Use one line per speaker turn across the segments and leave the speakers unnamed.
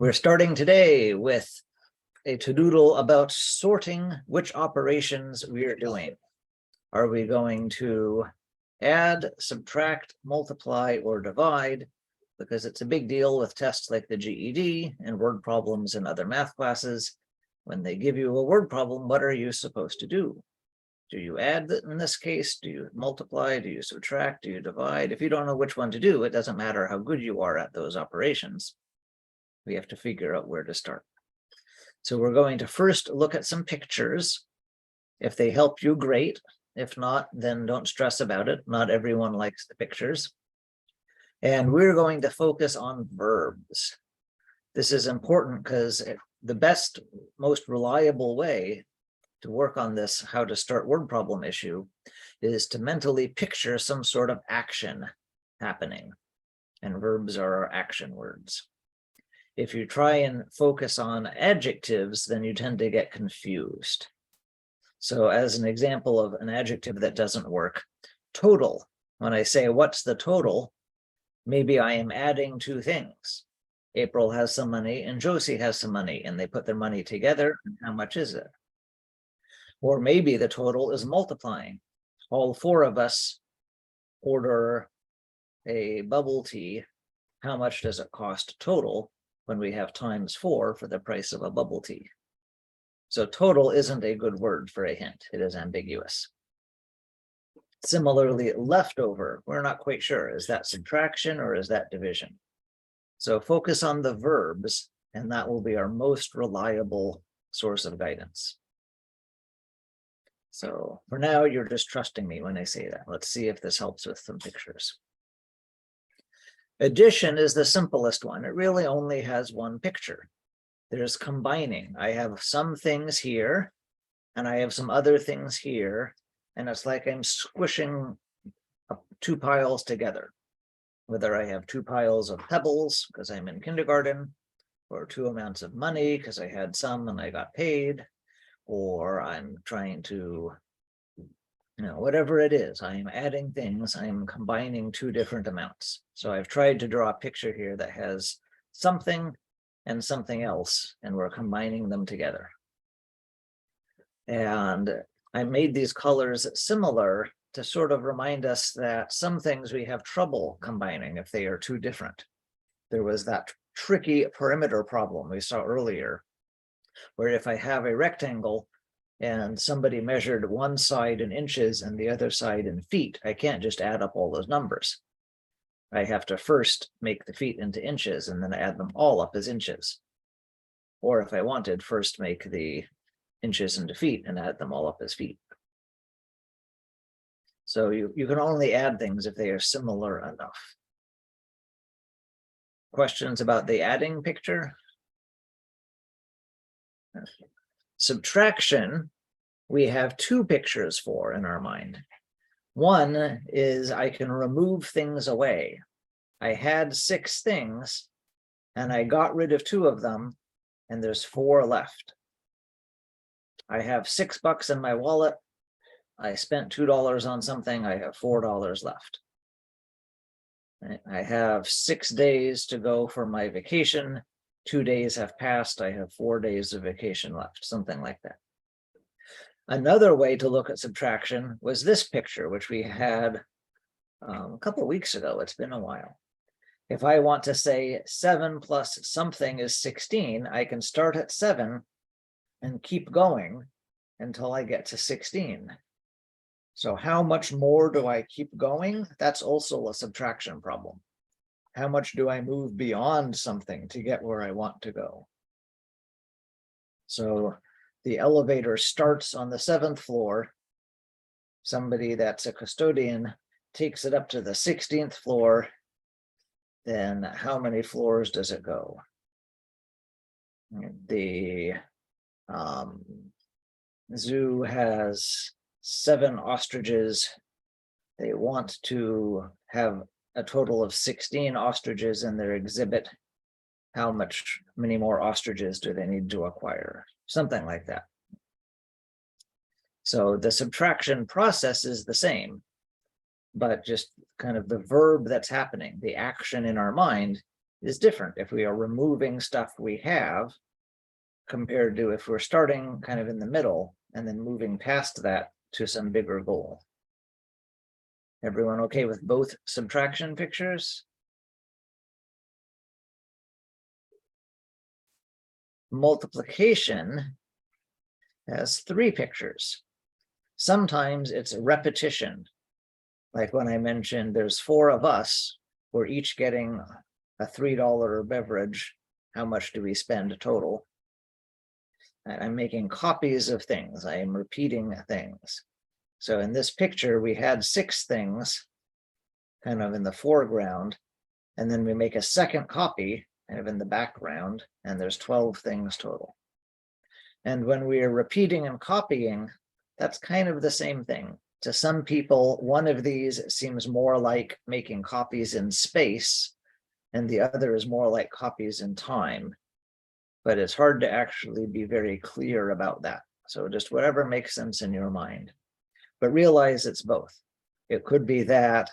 We're starting today with a to-doodle about sorting which operations we are doing. Are we going to add, subtract, multiply, or divide? Because it's a big deal with tests like the GED and word problems in other math classes. When they give you a word problem, what are you supposed to do? Do you add in this case? Do you multiply? Do you subtract? Do you divide? If you don't know which one to do, it doesn't matter how good you are at those operations. We have to figure out where to start. So we're going to first look at some pictures. If they help you, great. If not, then don't stress about it. Not everyone likes the pictures. And we're going to focus on verbs. This is important because the best, most reliable way to work on this how to start word problem issue is to mentally picture some sort of action happening. And verbs are our action words. If you try and focus on adjectives, then you tend to get confused. So as an example of an adjective that doesn't work, total. When I say, what's the total? Maybe I am adding two things. April has some money and Josie has some money, and they put their money together. And how much is it? Or maybe the total is multiplying. All four of us order a bubble tea. How much does it cost total when we have times 4 for the price of a bubble tea? So total isn't a good word for a hint. It is ambiguous. Similarly, leftover, we're not quite sure. Is that subtraction or is that division? So focus on the verbs, and that will be our most reliable source of guidance. So for now, you're just trusting me when I say that. Let's see if this helps with some pictures. Addition is the simplest one. It really only has one picture. There's combining. I have some things here, and I have some other things here, and it's like I'm squishing two piles together. Whether I have two piles of pebbles because I'm in kindergarten, or two amounts of money because I had some and I got paid, or I'm trying to, whatever it is, I'm adding things, I'm combining two different amounts. So I've tried to draw a picture here that has something and something else, and we're combining them together. And I made these colors similar to sort of remind us that some things we have trouble combining if they are too different. There was that tricky perimeter problem we saw earlier, where if I have a rectangle and somebody measured one side in inches and the other side in feet, I can't just add up all those numbers. I have to first make the feet into inches and then add them all up as inches. Or if I wanted, first make the inches into feet and add them all up as feet. So you can only add things if they are similar enough. Questions about the adding picture? Subtraction, we have two pictures for in our mind. One is I can remove things away. I had 6 things and I got rid of 2 of them, and there's 4 left. I have $6 in my wallet. I spent $2 on something. I have $4 left. I have 6 days to go for my vacation. 2 days have passed. I have 4 days of vacation left, something like that. Another way to look at subtraction was this picture, which we had a couple of weeks ago. It's been a while. If I want to say 7 plus something is 16, I can start at 7 and keep going until I get to 16. So how much more do I keep going? That's also a subtraction problem. How much do I move beyond something to get where I want to go? So the elevator starts on the 7th floor. Somebody that's a custodian takes it up to the 16th floor. Then how many floors does it go? The zoo has 7 ostriches. They want to have a total of 16 ostriches in their exhibit. How many more ostriches do they need to acquire? Something like that. So the subtraction process is the same, but just kind of the verb that's happening, the action in our mind is different if we are removing stuff we have compared to if we're starting kind of in the middle and then moving past that to some bigger goal. Everyone okay with both subtraction pictures? Multiplication has 3 pictures. Sometimes it's repetition. Like when I mentioned there's 4 of us, we're each getting a $3 beverage. How much do we spend total? I'm making copies of things. I am repeating things. So in this picture, we had 6 things kind of in the foreground, and then we make a second copy kind of in the background, and there's 12 things total. And when we are repeating and copying, that's kind of the same thing. To some people, one of these seems more like making copies in space, and the other is more like copies in time. But it's hard to actually be very clear about that. So just whatever makes sense in your mind. But realize it's both. It could be that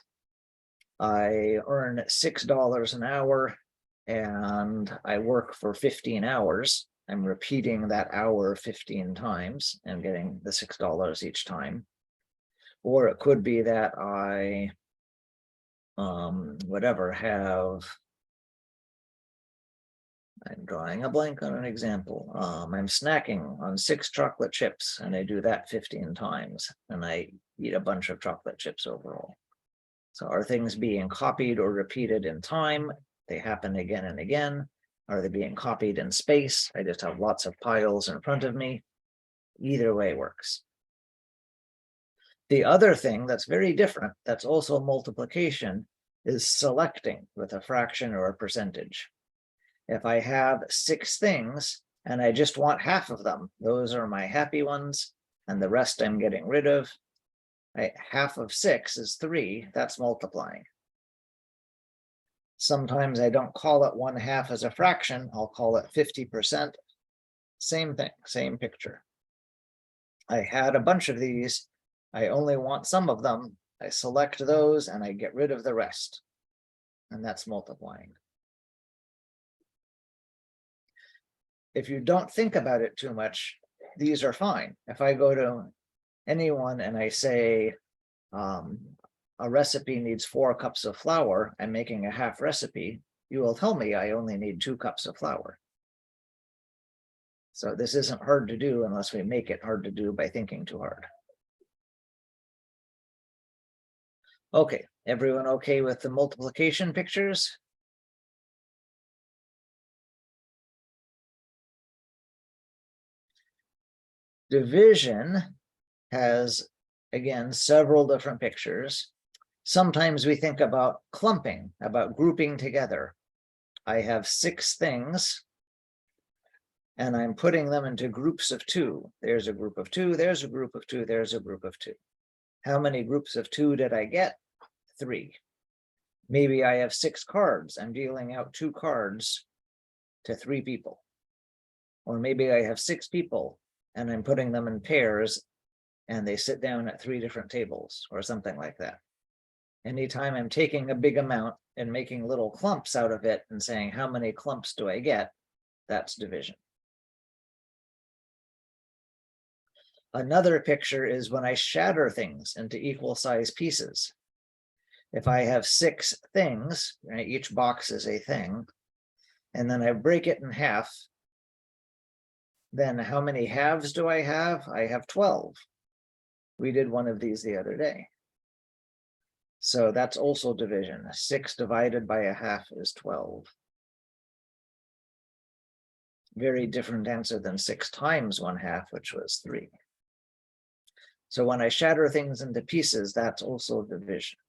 I earn $6 an hour and I work for 15 hours. I'm repeating that hour 15 times and getting the $6 each time. Or it could be that I, I'm drawing a blank on an example. I'm snacking on 6 chocolate chips and I do that 15 times and I eat a bunch of chocolate chips overall. So are things being copied or repeated in time? They happen again and again. Are they being copied in space? I just have lots of piles in front of me. Either way works. The other thing that's very different, that's also multiplication, is selecting with a fraction or a percentage. If I have 6 things and I just want half of them, those are my happy ones, and the rest I'm getting rid of. Half of 6 is 3, that's multiplying. Sometimes I don't call it 1/2 as a fraction, I'll call it 50%. Same thing, same picture. I had a bunch of these, I only want some of them, I select those and I get rid of the rest. And that's multiplying. If you don't think about it too much, these are fine. If I go to anyone and I say, a recipe needs 4 cups of flour, I'm making a half recipe, you will tell me I only need 2 cups of flour. So this isn't hard to do unless we make it hard to do by thinking too hard. Okay, everyone okay with the multiplication pictures? Division has, again, several different pictures. Sometimes we think about clumping, about grouping together. I have 6 things, and I'm putting them into groups of 2. There's a group of 2, there's a group of 2, there's a group of 2. How many groups of 2 did I get? 3. Maybe I have 6 cards. I'm dealing out 2 cards to 3 people. Or maybe I have 6 people and I'm putting them in pairs and they sit down at 3 different tables or something like that. Anytime I'm taking a big amount and making little clumps out of it and saying, how many clumps do I get? That's division. Another picture is when I shatter things into equal size pieces. If I have 6 things, right, each box is a thing, and then I break it in half, then how many halves do I have? I have 12. We did one of these the other day. So that's also division. 6 divided by a half is 12. Very different answer than 6 times 1/2, which was 3. So when I shatter things into pieces, that's also division.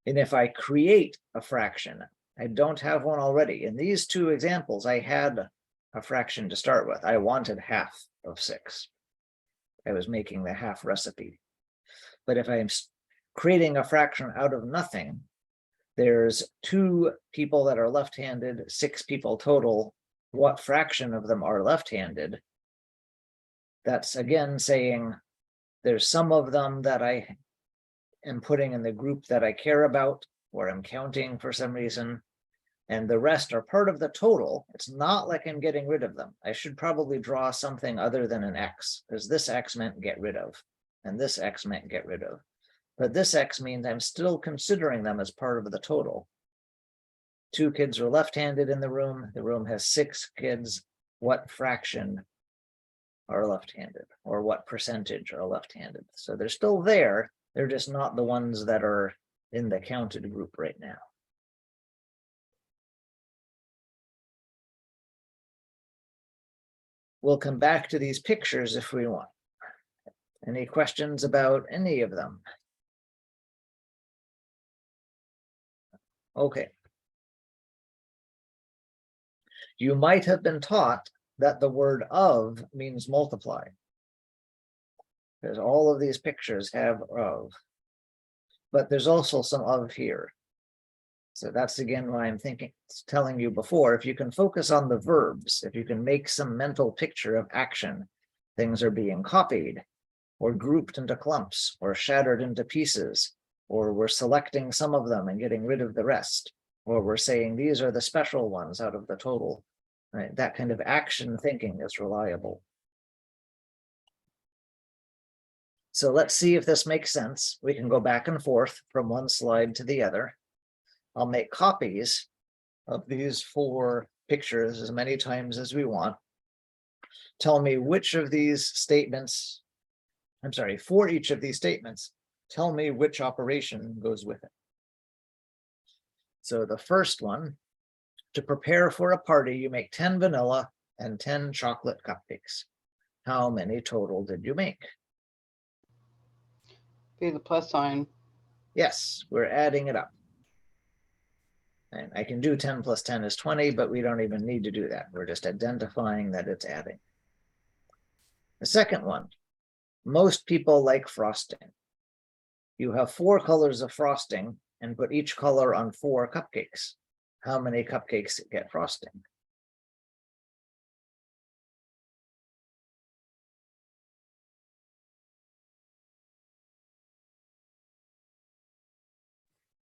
And if I create a fraction, I don't have one already. In these 2 examples, I had a fraction to start with. I wanted half of 6. I was making the half recipe. But if I'm creating a fraction out of nothing, there's 2 people that are left-handed, 6 people total. What fraction of them are left-handed? That's again saying there's some of them that I am putting in the group that I care about, or I'm counting for some reason, and the rest are part of the total. It's not like I'm getting rid of them. I should probably draw something other than an X, because this X meant get rid of, and this X meant get rid of. But this X means I'm still considering them as part of the total. 2 kids are left-handed in the room. The room has 6 kids. What fraction are left-handed, or what percentage are left-handed? So they're still there. They're just not the ones that are in the counted group right now. We'll come back to these pictures if we want. Any questions about any of them? Okay. You might have been taught that the word of means multiply, because all of these pictures have of, but there's also some of here. So that's again why I'm telling you before, if you can focus on the verbs, if you can make some mental picture of action, things are being copied or grouped into clumps or shattered into pieces, or we're selecting some of them and getting rid of the rest, or we're saying these are the special ones out of the total, right? That kind of action thinking is reliable. So let's see if this makes sense. We can go back and forth from one slide to the other. I'll make copies of these 4 pictures as many times as we want. Tell me which of these statements, I'm sorry, for each of these statements, tell me which operation goes with it. So the first one, to prepare for a party, you make 10 vanilla and 10 chocolate cupcakes. How many total did you make?
Be the plus sign.
Yes, we're adding it up. And I can do 10 plus 10 is 20, but we don't even need to do that. We're just identifying that it's adding. The second one, most people like frosting. You have 4 colors of frosting and put each color on 4 cupcakes. How many cupcakes get frosting?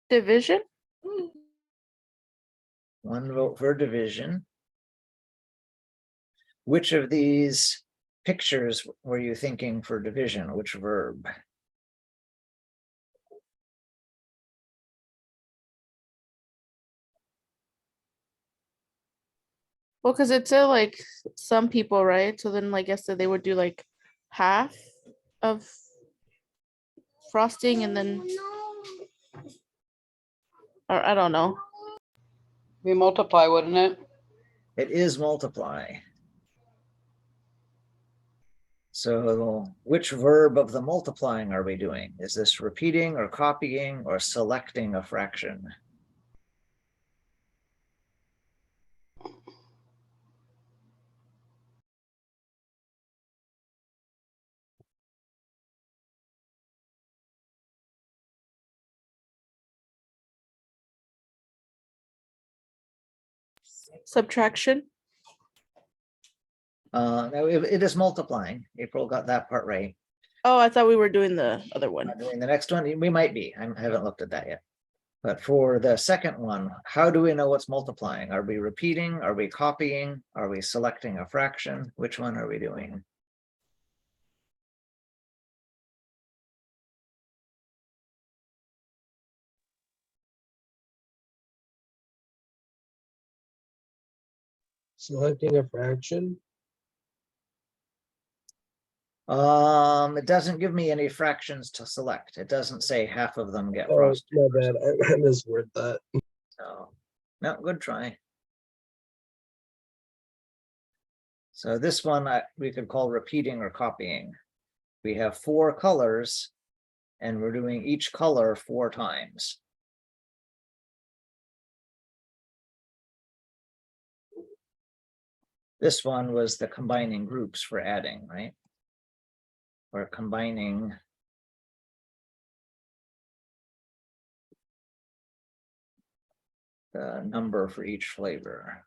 Division?
1 vote for division. Which of these pictures were you thinking for division? Which verb?
Well, because it said like some people, right? So then I guess that they would do like half of frosting and then, or I don't know.
Be multiply, wouldn't it?
It is multiply. So which verb of the multiplying are we doing? Is this repeating or copying or selecting a fraction?
Subtraction?
No, it is multiplying. April got that part right.
Oh, I thought we were doing the other one.
Doing the next one, we might be. I haven't looked at that yet. But for the second one, how do we know what's multiplying? Are we repeating? Are we copying? Are we selecting a fraction? Which one are we doing?
Selecting a fraction.
It doesn't give me any fractions to select. It doesn't say half of them get
Oh,
frosted.
my bad. I misworded that.
So, no, good try. So this one we could call repeating or copying. We have 4 colors and we're doing each color 4 times. This one was the combining groups for adding, right? Or combining the number for each flavor.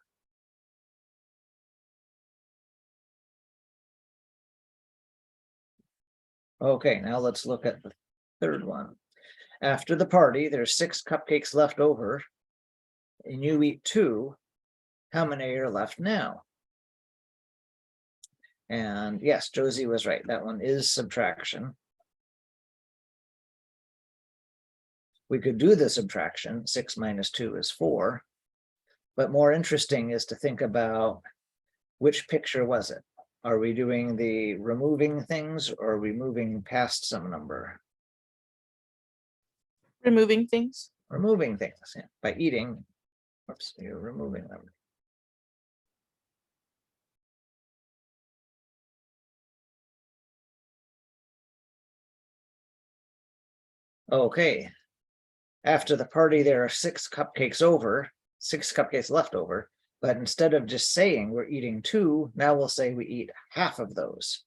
Okay, now let's look at the third one. After the party, there's 6 cupcakes left over, and you eat 2. How many are left now? And yes, Josie was right. That one is subtraction. We could do the subtraction. 6 minus 2 is 4. But more interesting is to think about which picture was it? Are we doing the removing things or are we moving past some number?
Removing things.
Removing things, yeah. By eating. Oops, you're removing them. Okay. After the party, there are 6 cupcakes over, 6 cupcakes left over. But instead of just saying we're eating 2, now we'll say we eat half of those.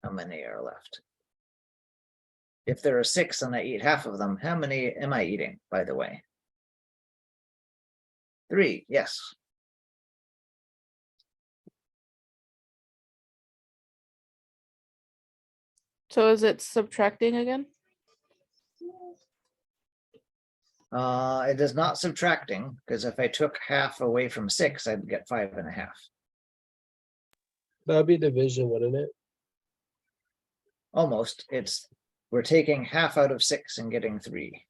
How many are left? If there are 6 and I eat half of them, how many am I eating, by the way? 3, yes.
So is it subtracting again?
It is not subtracting, because if I took half away from 6, I'd get 5.5.
That'd be division, wouldn't it?
Almost, we're taking half out of 6 and getting 3.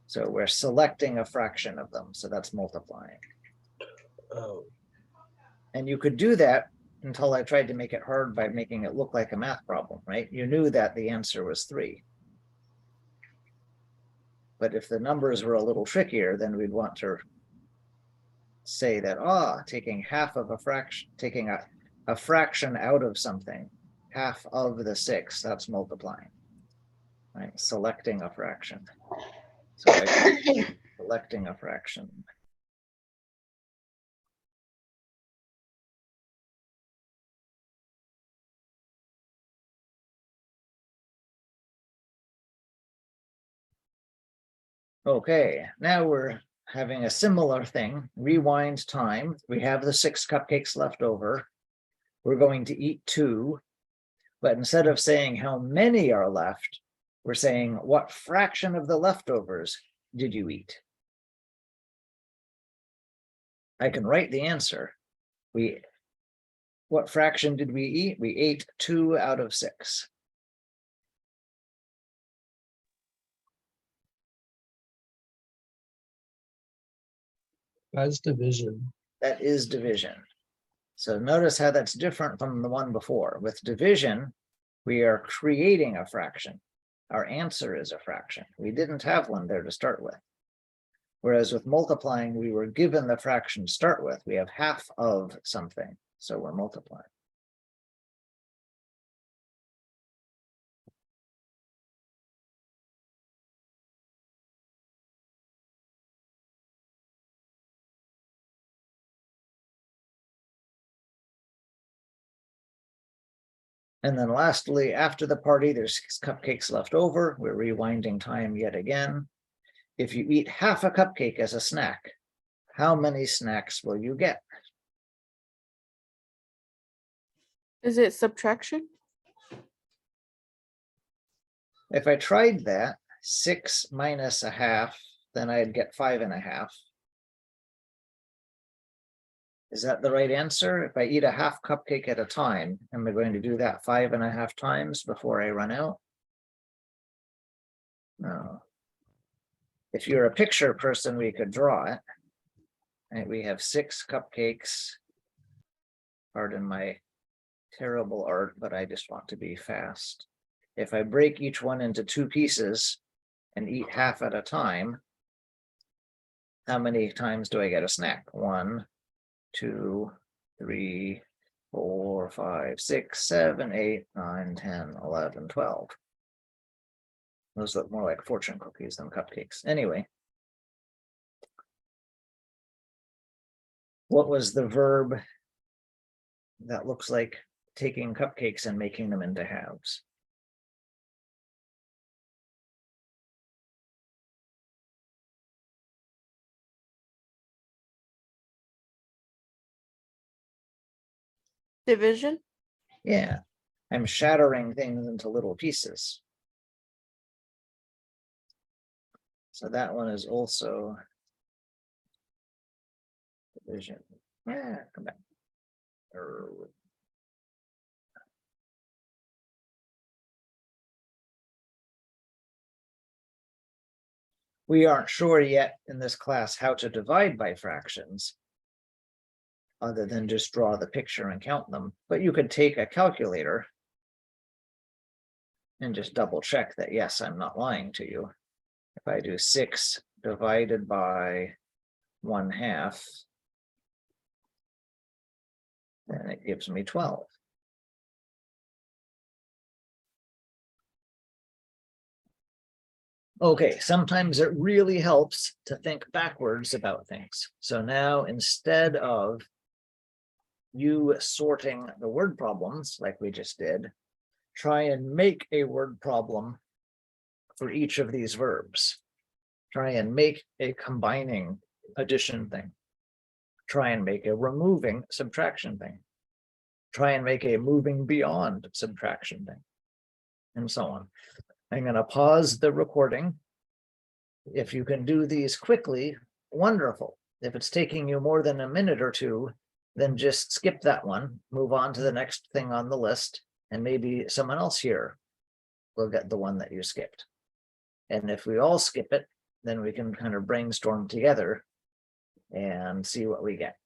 So we're selecting a fraction of them, so that's multiplying.
Oh,
And you could do that until I tried to make it hard by making it look like a math problem, right? You knew that the answer was 3. But if the numbers were a little trickier, then we'd want to say that, taking half of a fraction, taking a fraction out of something, half of the 6, that's multiplying, right? Selecting a fraction. So selecting a fraction. Okay, now we're having a similar thing. Rewind time. We have the 6 cupcakes left over. We're going to eat 2, but instead of saying how many are left, we're saying what fraction of the leftovers did you eat? I can write the answer. What fraction did we eat? We ate 2 out of 6.
that's division.
That is division. So notice how that's different from the one before. With division, we are creating a fraction. Our answer is a fraction. We didn't have one there to start with. Whereas with multiplying, we were given the fraction to start with. We have half of something, so we're multiplying. And then lastly, after the party, there's 6 cupcakes left over. We're rewinding time yet again. If you eat half a cupcake as a snack, how many snacks will you get?
Is it subtraction?
If I tried that, 6 minus a half, then I'd get 5.5. Is that the right answer? If I eat a half cupcake at a time, am I going to do that 5.5 times before I run out? No. If you're a picture person, we could draw it. Right, we have 6 cupcakes. Pardon my terrible art, but I just want to be fast. If I break each one into 2 pieces and eat half at a time, how many times do I get a snack? 1, 2, 3, 4, 5, 6, 7, 8, 9, 10, 11, 12. Those look more like fortune cookies than cupcakes. Anyway, what was the verb that looks like taking cupcakes and making them into halves?
Division?
Yeah, I'm shattering things into little pieces. So that one is also division. Yeah, come back. We aren't sure yet in this class how to divide by fractions, other than just draw the picture and count them. But you could take a calculator and just double check that, yes, I'm not lying to you. If I do 6 divided by 1/2, then it gives me 12. Okay, sometimes it really helps to think backwards about things. So now instead of you sorting the word problems like we just did, try and make a word problem for each of these verbs. Try and make a combining addition thing. Try and make a removing subtraction thing. Try and make a moving beyond subtraction thing, and so on. I'm going to pause the recording. If you can do these quickly, wonderful. If it's taking you more than a minute or two, then just skip that one, move on to the next thing on the list, and maybe someone else here will get the one that you skipped. And if we all skip it, then we can kind of brainstorm together and see what we get.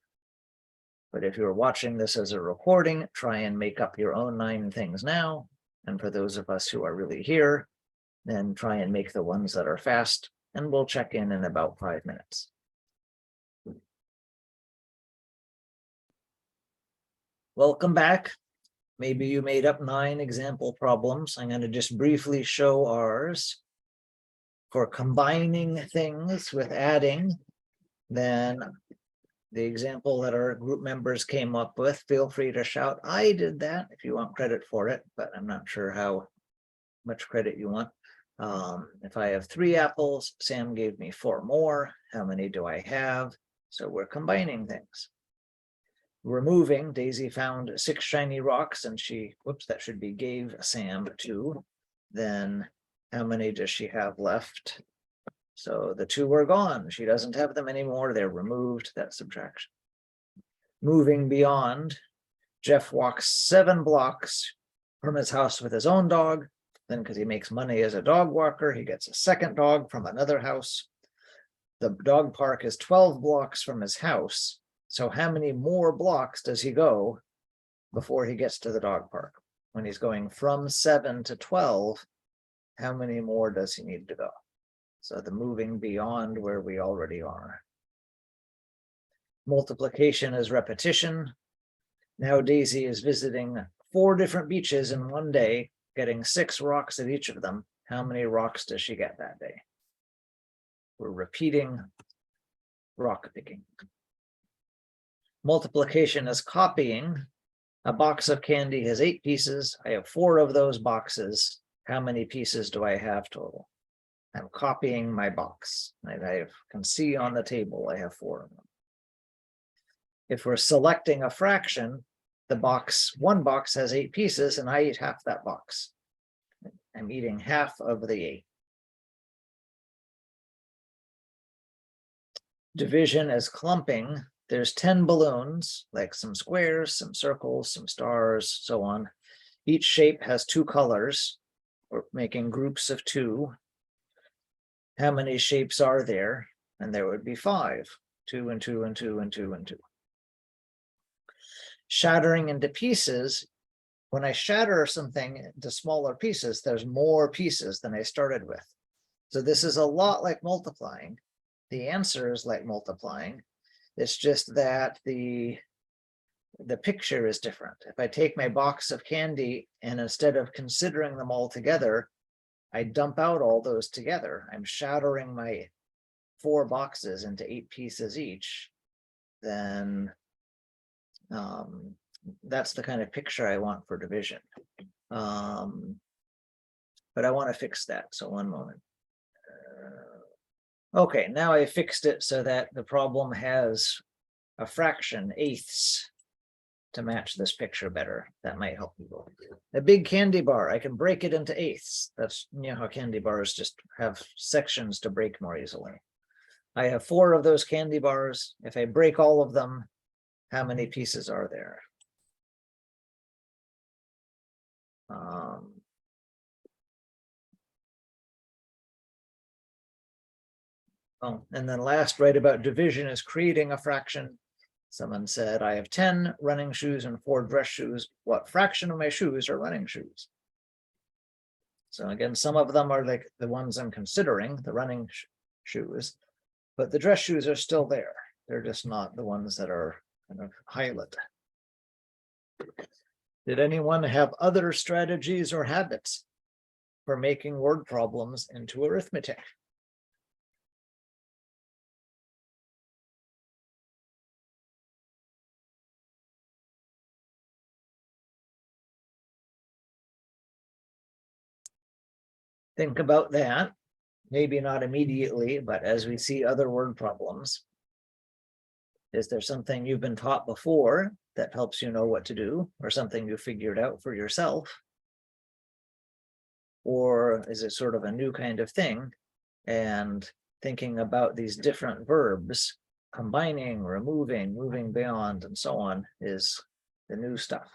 But if you're watching this as a recording, try and make up your own 9 things now. And for those of us who are really here, then try and make the ones that are fast, and we'll check in about 5 minutes. Welcome back. Maybe you made up 9 example problems. I'm going to just briefly show ours. For combining things with adding, then the example that our group members came up with, feel free to shout, I did that, if you want credit for it, but I'm not sure how much credit you want. If I have 3 apples, Sam gave me 4 more. How many do I have? So we're combining things. Removing, Daisy found 6 shiny rocks and she, whoops, that should be gave Sam 2. Then how many does she have left? So the 2 were gone. She doesn't have them anymore. They're removed. That's subtraction. Moving beyond, Jeff walks 7 blocks from his house with his own dog. Then because he makes money as a dog walker, he gets a second dog from another house. The dog park is 12 blocks from his house. So how many more blocks does he go before he gets to the dog park? When he's going from 7 to 12, how many more does he need to go? So the moving beyond where we already are. Multiplication is repetition. Now Daisy is visiting 4 different beaches in one day, getting 6 rocks at each of them. How many rocks does she get that day? We're repeating rock picking. Multiplication is copying. A box of candy has 8 pieces. I have 4 of those boxes. How many pieces do I have total? I'm copying my box. I can see on the table I have 4 of them. If we're selecting a fraction, the box, one box has 8 pieces and I eat half that box. I'm eating half of the 8. Division is clumping. There's 10 balloons, like some squares, some circles, some stars, so on. Each shape has 2 colors. We're making groups of 2. How many shapes are there? And there would be 5. 2 and 2 and 2 and 2 and 2. Shattering into pieces. When I shatter something into smaller pieces, there's more pieces than I started with. So this is a lot like multiplying. The answer is like multiplying. It's just that the picture is different. If I take my box of candy and instead of considering them all together, I dump out all those together. I'm shattering my 4 boxes into 8 pieces each. Then that's the kind of picture I want for division. But I want to fix that. So one moment. Okay, now I fixed it so that the problem has a fraction, eighths. to match this picture better. That might help people. A big candy bar, I can break it into eighths. That's, you know, how candy bars just have sections to break more easily. I have 4 of those candy bars. If I break all of them, how many pieces are there? Oh, and then last, right about division is creating a fraction. Someone said, I have 10 running shoes and 4 dress shoes. What fraction of my shoes are running shoes? So again, some of them are like the ones I'm considering, the running shoes, but the dress shoes are still there. They're just not the ones that are kind of highlighted. Did anyone have other strategies or habits for making word problems into arithmetic? Think about that. Maybe not immediately, but as we see other word problems, is there something you've been taught before that helps you know what to do, or something you figured out for yourself? Or is it sort of a new kind of thing? And thinking about these different verbs, combining, removing, moving beyond, and so on, is the new stuff.